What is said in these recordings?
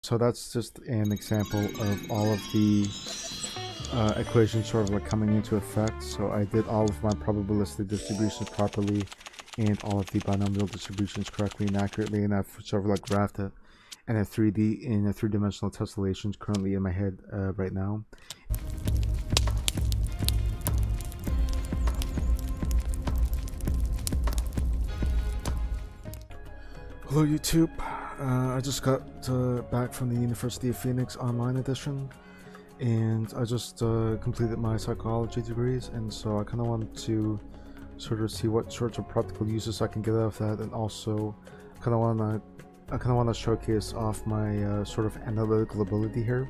So that's just an example of all of the equations sort of like coming into effect. So I did all of my probabilistic distributions properly and all of the binomial distributions correctly and accurately, and I've sort of like graphed it and a 3D in a three-dimensional tessellation currently in my head right now. Hello YouTube, I just got back from the University of Phoenix online edition, and I just completed my psychology degrees, and so I kind of wanted to sort of see what sorts of practical uses I can get out of that, and also kind of want to showcase off my sort of analytical ability here.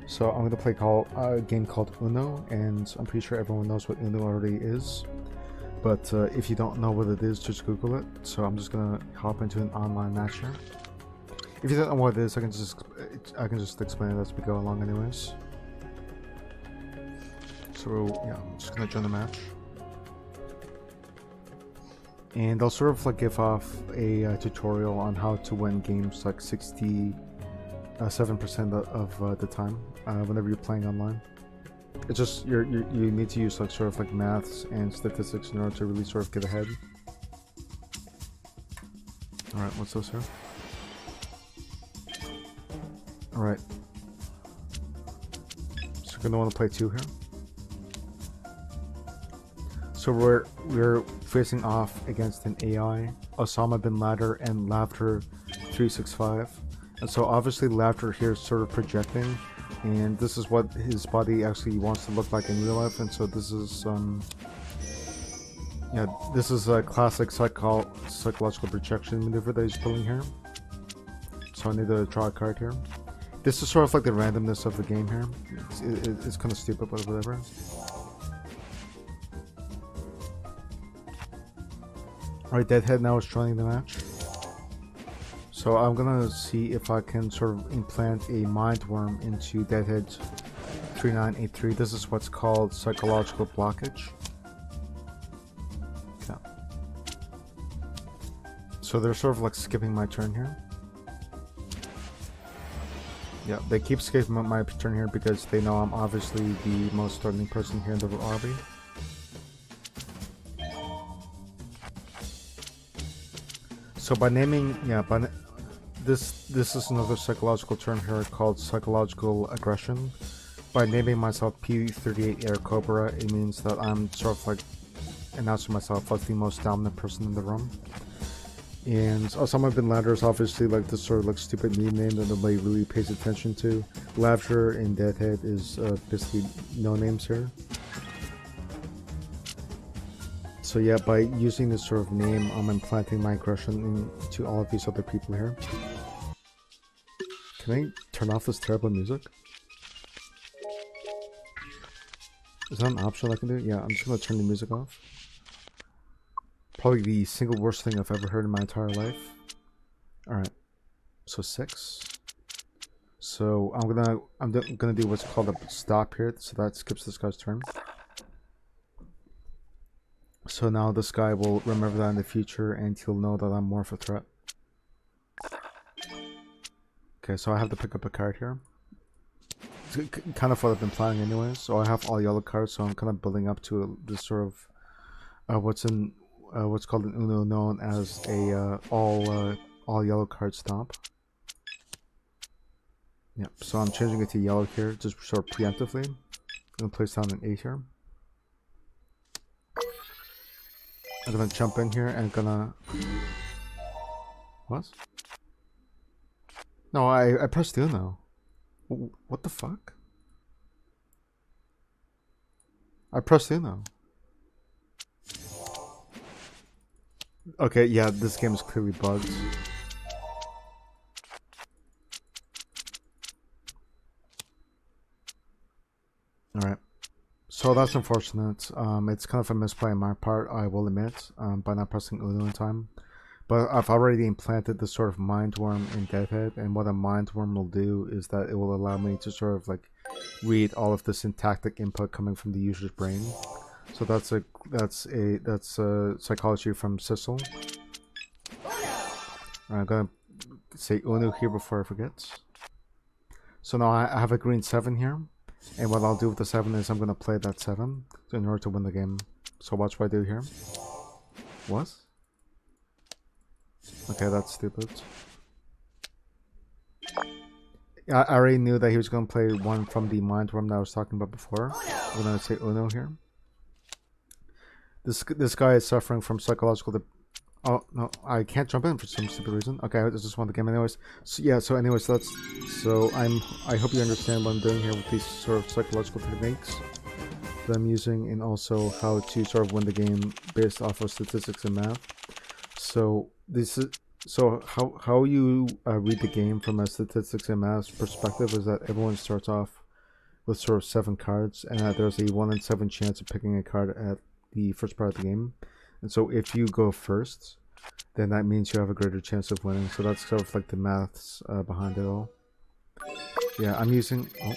So I'm going to play a game called Uno, and I'm pretty sure everyone knows what Uno already is. But if you don't know what it is, just Google it. So I'm just gonna hop into an online match here. If you don't know what it is, I can just explain it as we go along, anyways. So yeah, I'm just gonna join the match, and I'll sort of like give off a tutorial on how to win games like 67% of the time whenever you're playing online. It's just you need to use like sort of like maths and statistics in order to really sort of get ahead. Alright, what's this here? Alright. So we're gonna want to play 2 here. So we're facing off against an AI, Osama bin Laden and Laughter 365. And so obviously Laughter here is sort of projecting, and this is what his body actually wants to look like in real life. And so this is yeah, this is a classic psychological projection maneuver that he's pulling here. So I need to draw a card here. This is sort of like the randomness of the game here. It's kind of stupid, but whatever. Alright, Deadhead now is joining the match. So I'm gonna see if I can sort of implant a mind worm into Deadhead 3983. This is what's called psychological blockage. Okay. So they're sort of like skipping my turn here. Yeah, they keep skipping my turn here because they know I'm obviously the most threatening person here in the lobby. So by naming, this is another psychological term here called psychological aggression. By naming myself P38 Air Cobra, it means that I'm sort of like announcing myself as the most dominant person in the room. And Osama bin Laden is obviously like this sort of like stupid meme name that nobody really pays attention to. Laughter and Deadhead is basically no names here. So yeah, by using this sort of name, I'm implanting my aggression into all of these other people here. Can I turn off this terrible music? Is that an option I can do? Yeah, I'm just gonna turn the music off. Probably the single worst thing I've ever heard in my entire life. Alright, so 6. So I'm gonna do what's called a stop here, so that skips this guy's turn. So now this guy will remember that in the future, and he'll know that I'm more of a threat. Okay, so I have to pick up a card here. It's kind of what I've been planning anyways. So I have all yellow cards, so I'm kind of building up to this sort of what's called an Uno, known as a all yellow card stomp. Yeah, so I'm changing it to yellow here, just sort of preemptively. I'm gonna place down an 8 here. I'm gonna jump in here and gonna... What? No, I pressed Uno. What the fuck? I pressed Uno. Okay, yeah, this game is clearly bugged. Alright. So that's unfortunate. It's kind of a misplay on my part, I will admit, by not pressing Uno in time. But I've already implanted this sort of mind worm in Deadhead, and what a mind worm will do is that it will allow me to sort of like read all of the syntactic input coming from the user's brain. So that's psychology from Sissel. I'm gonna say Uno here before I forget. So now I have a green 7 here. And what I'll do with the 7 is I'm going to play that 7 in order to win the game. So watch what I do here. What? Okay, that's stupid. I already knew that he was going to play one from the mind room that I was talking about before. I'm going to say Uno here. This guy is suffering from psychological... Oh, no, I can't jump in for some stupid reason. Okay, I just won the game anyways. So, yeah, so anyways, I hope you understand what I'm doing here with these sort of psychological techniques that I'm using, and also how to sort of win the game based off of statistics and math. So how you read the game from a statistics and math perspective is that everyone starts off with sort of 7 cards, and that there's a 1 in 7 chance of picking a card at the first part of the game. And so if you go first, then that means you have a greater chance of winning. So that's sort of like the maths behind it all. Yeah, I'm using... Oh.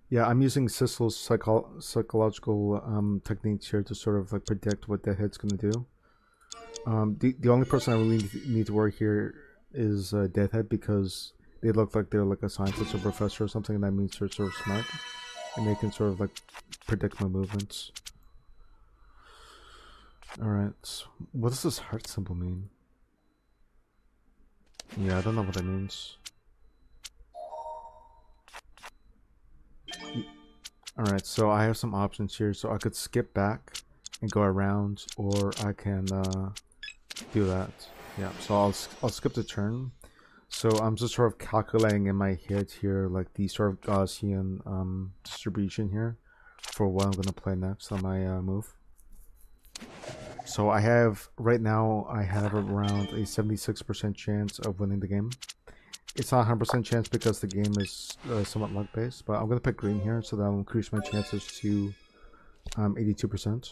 Yeah, I'm using Sissel's psychological techniques here to sort of like predict what that hit's going to do. The only person I really need to worry here is Deadhead, because they look like they're like a scientist or professor or something, and that means they're sort of smart. And they can sort of like predict my movements. Alright, what does this heart symbol mean? Yeah, I don't know what that means. Alright, so I have some options here. So I could skip back and go around, or I can do that. Yeah, so I'll skip the turn. So I'm just sort of calculating in my head here, like the sort of Gaussian distribution here for what I'm going to play next on my move. So right now I have around a 76% chance of winning the game. It's not 100% chance because the game is somewhat luck based, but I'm going to pick green here, so that will increase my chances to 82%.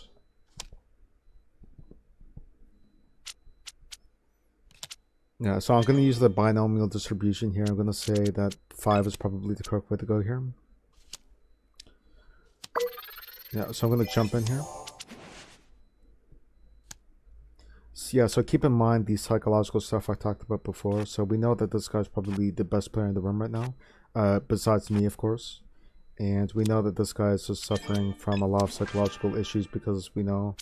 Yeah, so I'm going to use the binomial distribution here. I'm going to say that 5 is probably the correct way to go here. Yeah, so I'm going to jump in here. Yeah, so keep in mind the psychological stuff I talked about before. So we know that this guy's probably the best player in the room right now, besides me, of course. And we know that this guy is just suffering from a lot of psychological issues, because we know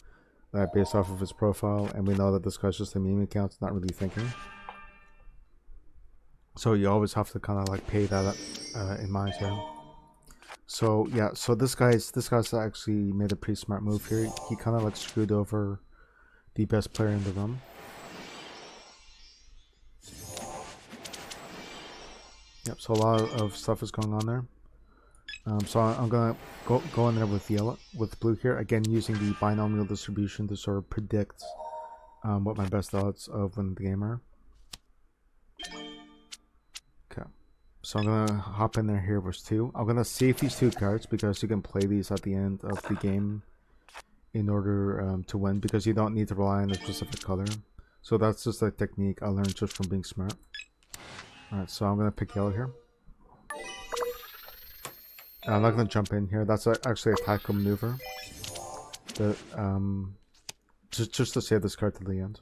that based off of his profile, and we know that this guy's just a meme account, not really thinking. So you always have to kind of like pay that in mind here. So yeah, so this guy's actually made a pretty smart move here. He kind of like screwed over the best player in the room. Yep, so a lot of stuff is going on there. So I'm gonna go in there with blue here, again using the binomial distribution to sort of predict what my best odds of winning the game are. Okay, so I'm gonna hop in there here with 2. I'm gonna save these 2 cards because you can play these at the end of the game in order to win, because you don't need to rely on a specific color. So that's just a technique I learned just from being smart. Alright, so I'm gonna pick yellow here. I'm not gonna jump in here. That's actually a tactical maneuver. That just to save this card to the end.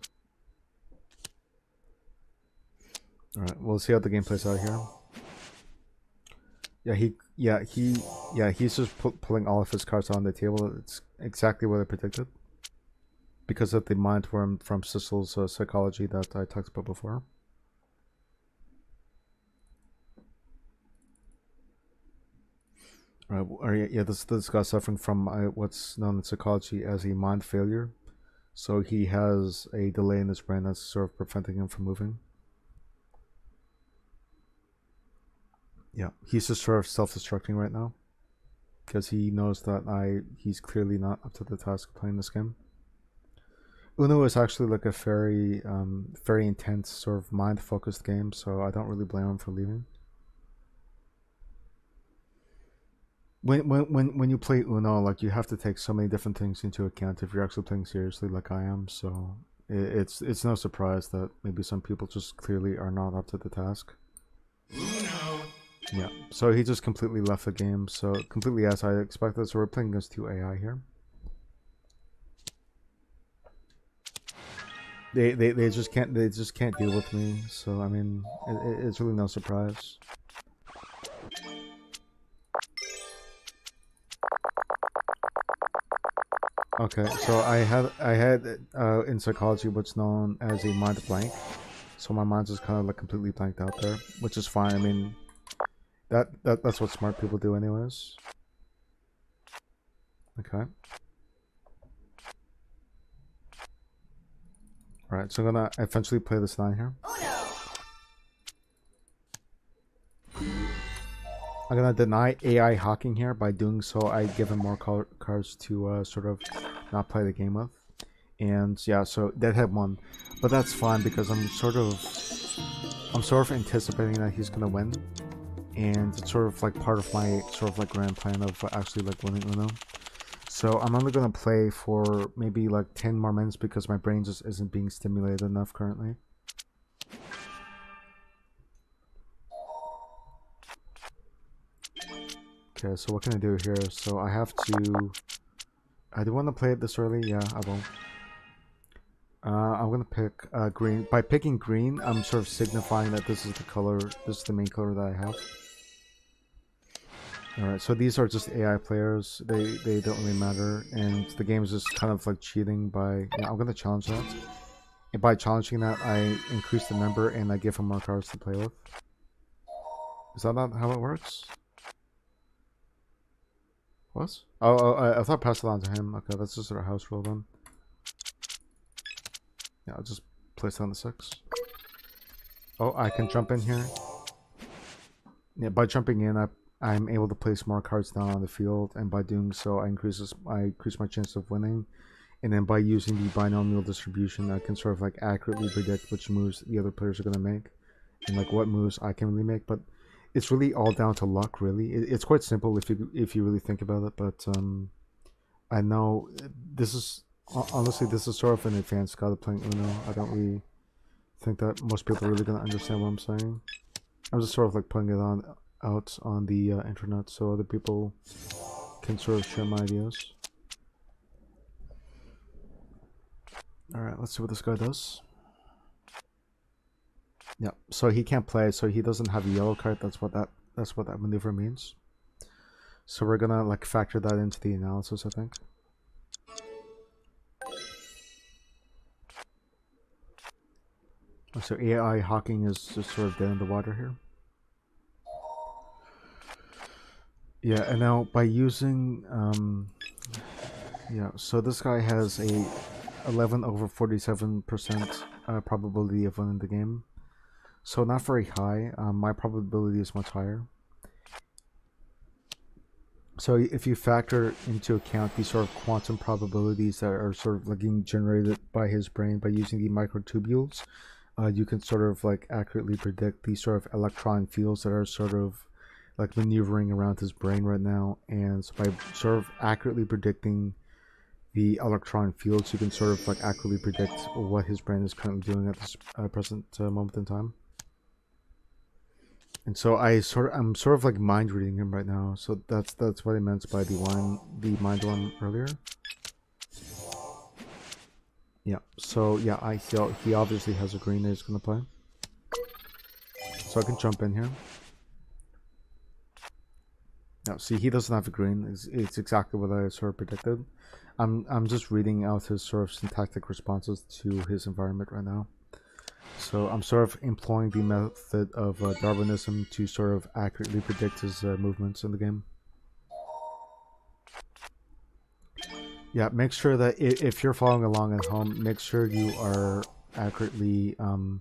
Alright, we'll see how the game plays out here. He's just pulling all of his cards on the table. It's exactly what I predicted, because of the mind worm from Sissel's psychology that I talked about before. Alright, yeah, this guy's suffering from what's known in psychology as a mind failure. So he has a delay in his brain that's sort of preventing him from moving. Yeah, he's just sort of self-destructing right now, because he knows that he's clearly not up to the task of playing this game. Uno is actually like a very intense sort of mind-focused game, so I don't really blame him for leaving. When you play Uno, like, you have to take so many different things into account if you're actually playing seriously, like I am. So it's no surprise that maybe some people just clearly are not up to the task. Uno. Yeah, so he just completely left the game, so completely as I expected. So we're playing against 2 AI here. They just can't deal with me. So I mean, it's really no surprise. Okay, so I had in psychology what's known as a mind blank. So my mind's just kind of like completely blanked out there, which is fine. I mean, that's what smart people do anyways. Okay. Alright, so I'm gonna eventually play this 9 here. I'm gonna deny AI hacking here. By doing so, I give him more cards to sort of not play the game with. And yeah, so Deadhead won. But that's fine because I'm sort of anticipating that he's gonna win. And it's sort of like part of my sort of like grand plan of actually like winning Uno. So I'm only gonna play for maybe like 10 more minutes because my brain just isn't being stimulated enough currently. Okay, so what can I do here? So I have to... I do want to play it this early. Yeah, I will. I'm gonna pick green. By picking green, I'm sort of signifying that this is the color, this is the main color that I have. Alright, so these are just AI players. They don't really matter, and the game is just kind of like cheating by... Yeah, I'm gonna challenge that. And by challenging that, I increase the number and I give him more cards to play with. Is that not how it works? What? I thought I passed it on to him. Okay, that's just our house rule then. Yeah, I'll just place it on the 6. Oh, I can jump in here. Yeah, by jumping in, I'm able to place more cards down on the field, and by doing so, I increase my chance of winning. And then by using the binomial distribution, I can sort of like accurately predict which moves the other players are gonna make, and like what moves I can really make. But it's really all down to luck, really. It's quite simple if you really think about it. But I know this is honestly this is sort of an advanced guide of playing Uno. I don't really think that most people are really gonna understand what I'm saying. I'm just sort of like putting it out on the internet so other people can sort of share my ideas. Alright, let's see what this guy does. Yeah, so he can't play, so he doesn't have a yellow card. That's what that maneuver means. So we're gonna like factor that into the analysis, I think. So AI hawking is just sort of dead in the water here. Yeah, and now by using yeah, so this guy has a 11 over 47% probability of winning the game. So not very high. My probability is much higher. So if you factor into account these sort of quantum probabilities that are sort of like being generated by his brain by using the microtubules, you can sort of like accurately predict these sort of electron fields that are sort of like maneuvering around his brain right now. And so by sort of accurately predicting the electron fields, you can sort of like accurately predict what his brain is currently doing at this present moment in time. And so I'm sort of like mind reading him right now. So that's what I meant by the mind one earlier. Yeah. So yeah, he obviously has a green that he's gonna play. So I can jump in here. Now see, he doesn't have a green. It's exactly what I sort of predicted. I'm just reading out his sort of syntactic responses to his environment right now. So I'm sort of employing the method of Darwinism to sort of accurately predict his movements in the game. Yeah, make sure that if you're following along at home, make sure you are accurately doing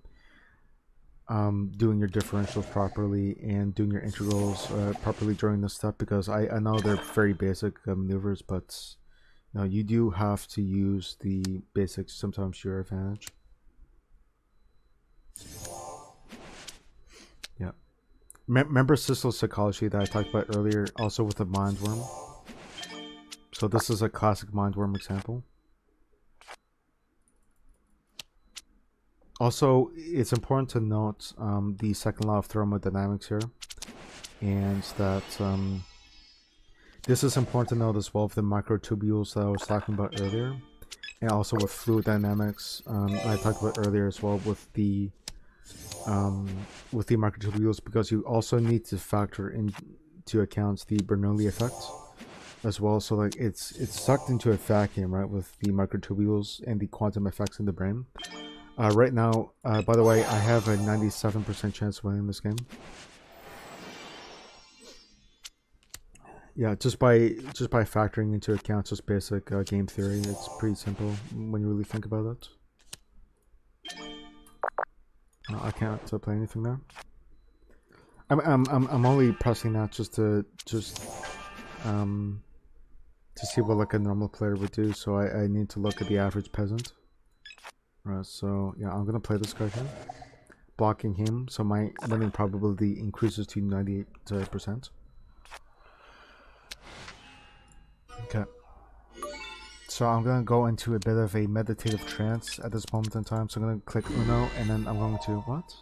your differentials properly and doing your integrals properly during this step, because I know they're very basic maneuvers, but no, you do have to use the basics sometimes to your advantage. Yeah. Remember Sissel's psychology that I talked about earlier, also with the mind worm? So this is a classic mind worm example. Also, it's important to note the second law of thermodynamics here, and that this is important to note as well with the microtubules that I was talking about earlier, and also with fluid dynamics. I talked about earlier as well with the microtubules, because you also need to factor into account the Bernoulli effect. as well. So like it's sucked into a vacuum, right, with the microtubules and the quantum effects in the brain. Right now, by the way, I have a 97% chance of winning this game. Yeah, just by factoring into account just basic game theory, it's pretty simple when you really think about it. I can't play anything there. I'm only pressing that just to see what like a normal player would do. So I need to look at the average peasant. Right. So yeah, I'm gonna play this card here, blocking him. So my winning probability increases to 98%. Okay. So I'm gonna go into a bit of a meditative trance at this moment in time. So I'm gonna click Uno, and then I'm going to what?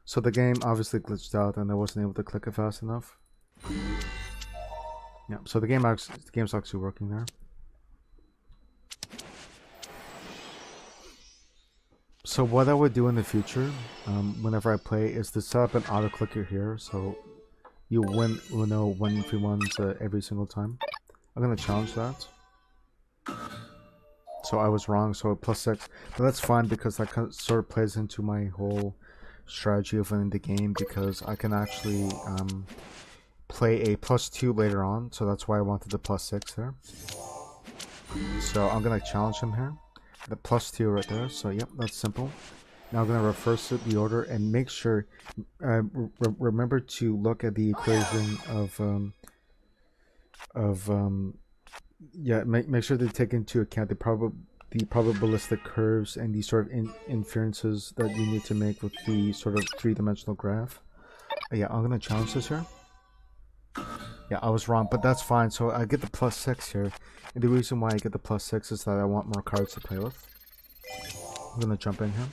So the game obviously glitched out, and I wasn't able to click it fast enough. Yeah. So the game's actually working there. So what I would do in the future, whenever I play, is to set up an auto clicker here. So you win Uno 1v1s every single time. I'm gonna challenge that. So I was wrong, so +6, but that's fine because that sort of plays into my whole strategy of winning the game, because I can actually play a +2 later on, so that's why I wanted the +6 there. So I'm gonna challenge him here, the +2 right there. So yep, that's simple. Now I'm gonna reverse the order and make sure, remember to look at the equation of yeah, make sure to take into account the probabilistic curves and the sort of inferences that you need to make with the sort of three-dimensional graph. Yeah, I'm gonna challenge this here. Yeah, I was wrong, but that's fine. So I get the +6 here, and the reason why I get the +6 is that I want more cards to play with. I'm gonna jump in here.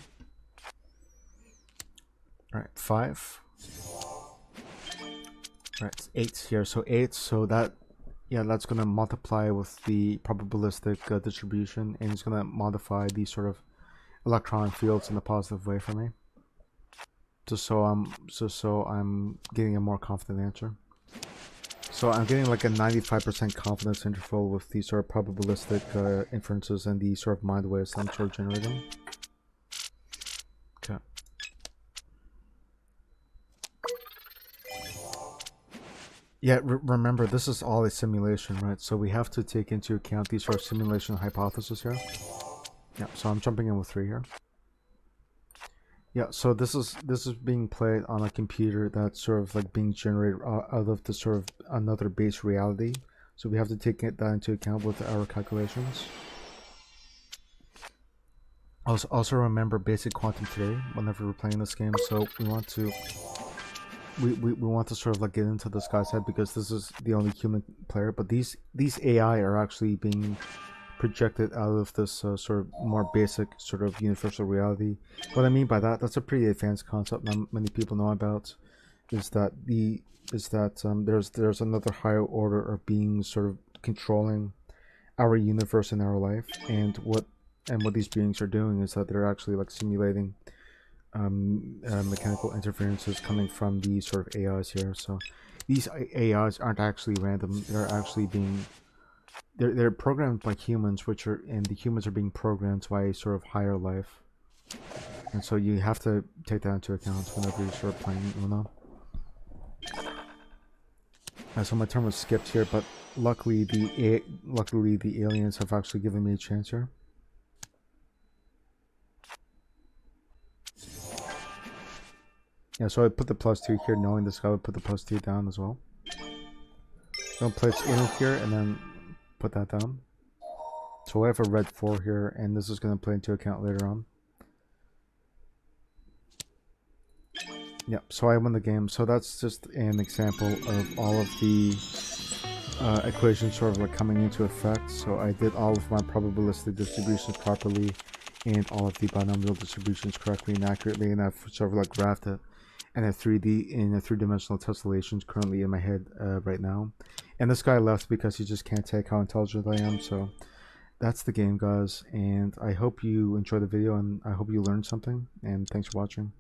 All right, 5. All right, it's 8 here. So 8. So that. Yeah, that's going to multiply with the probabilistic distribution, and it's going to modify the sort of electron fields in a positive way for me. Just so I'm getting a more confident answer. So I'm getting like a 95% confidence interval with the sort of probabilistic inferences and the sort of mind waves I'm sort of generating. Okay. Yeah, remember, this is all a simulation, right? So we have to take into account these sort of simulation hypothesis here. Yeah, so I'm jumping in with 3 here. Yeah, so this is being played on a computer that's sort of like being generated out of the sort of another base reality. So we have to take that into account with our calculations. Also remember basic quantum theory whenever we're playing this game. So we want to we want to sort of like get into this guy's head, because this is the only human player, but these AI are actually being projected out of this sort of more basic sort of universal reality. What I mean by that, that's a pretty advanced concept not many people know about, is that there's another higher order of beings sort of controlling our universe and our life, and what these beings are doing is that they're actually like simulating mechanical interferences coming from these sort of AIs here. So these AIs aren't actually random. They're actually being they're programmed by humans, and the humans are being programmed by a sort of higher life. And so you have to take that into account whenever you're sort of playing Uno. So my turn was skipped here, but luckily the aliens have actually given me a chance here. Yeah, so I put the +2 here, knowing this guy would put the +2 down as well. Don't place Uno here and then put that down. So I have a red 4 here, and this is going to play into account later on. Yep, so I win the game. So that's just an example of all of the equations sort of like coming into effect. So I did all of my probabilistic distributions properly, and all of the binomial distributions correctly and accurately, and I've sort of like graphed it in a 3-dimensional tessellation currently in my head right now. And this guy left because he just can't take how intelligent I am. So that's the game, guys, and I hope you enjoyed the video, and I hope you learned something, and thanks for watching.